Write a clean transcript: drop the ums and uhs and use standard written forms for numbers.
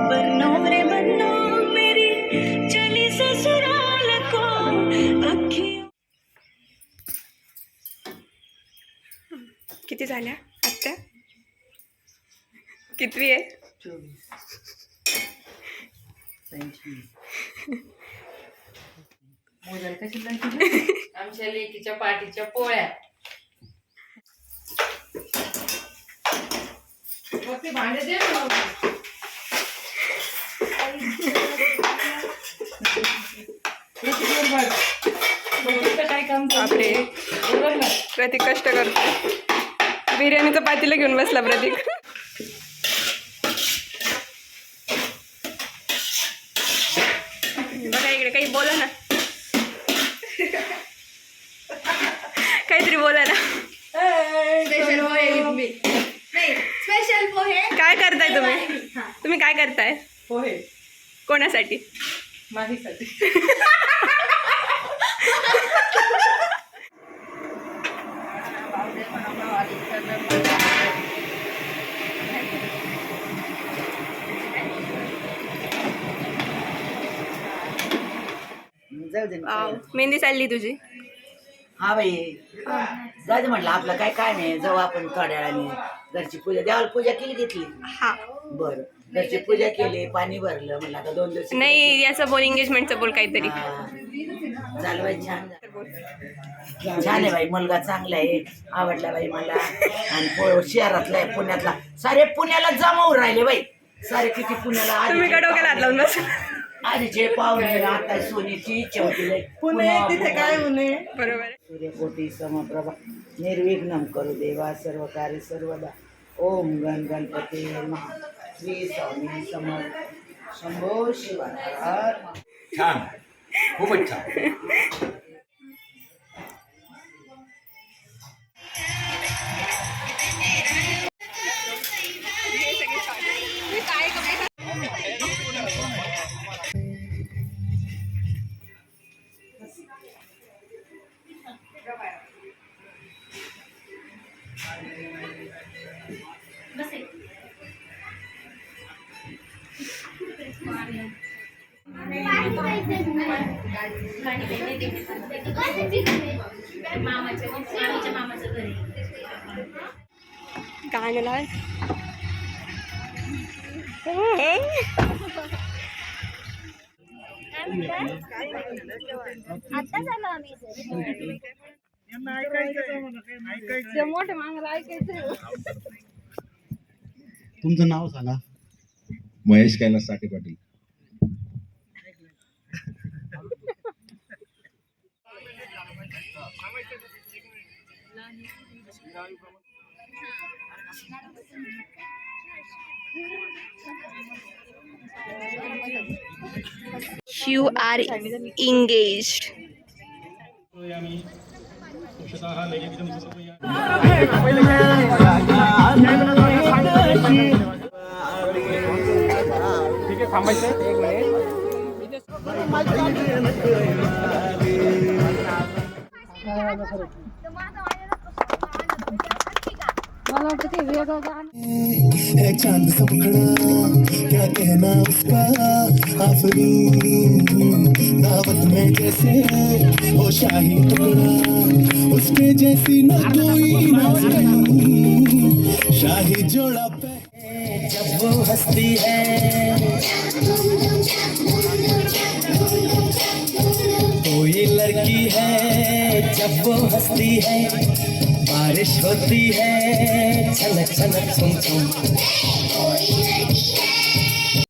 बनो रे बनो मेरी चली ससुराल को अखियों। किती झाल्या आत्या? कितवी आहे? 24. मोदल कशी आमच्या लेकीच्या पाठीच्या पोळ्या ते भांडे दे काय काम बापरे, प्रतीक कष्ट करतो. बिर्याणीचं पातेलं घेऊन बसला प्रतीक. बघा इकडे, काही बोला ना, काहीतरी बोला ना. स्पेशल पोहे. काय करताय तुम्ही? तुम्ही काय करताय? पोहे कोणासाठी? माझ्यासाठी. जाऊ दे ना. मेहंदी चालली तुझी? हा बाई, जाऊ दे म्हटलं, आपलं काय काय नाही. जाऊ आपण थोड्या वेळाने. घरची पूजा, देवाला पूजा केली घेतली. हा, बरं, घरची पूजा केली, पाणी भरलं. म्हणलं आता 2 दिवस नाही याचं बोल, एंगेजमेंटचं बोल काहीतरी. झालं बाई, छान छान आहे बाई. मुलगा चांगला आहे, आवडला बाई मला. आणि शहरातला आहे, पुण्यातला. सारे पुण्याला जमावून राहिले बाई. सारे किती पुण्याला. तुम्ही का डोक्याला हात लावून बस. आधीचे पाहुणे, आता सोनीची इच्छा होती. पुणे तिथे काय उन्हे. बरोबर. सूर्यकोटी समप्रभा निर्विघ्नं करू देवा सर्व कार्य सर्वदा. ओम गण गणपती नमः. श्री स्वामी समर्थ. शंभो शिवाय. छान, खूपच छान. गाणं लाव. आता झालं आम्ही मोठे मामाला ऐकायचं. तुमचं नाव सांगा. महेश कैलास साठे पाटील. You are engaged. ठीक आहे, थांबायचं 1 मिनिट. है चांद सा मुखड़ा, क्या कहना उसका आफरीन. दावत में जैसे हो शाही टुकड़ा, उसके जैसी न कोई नाज़नीन. शाही जोड़ा पे जब वो हंसती है, कोई लड़की है जब वो हंसती है, बारिश होती है छलक छलक छुम छुम.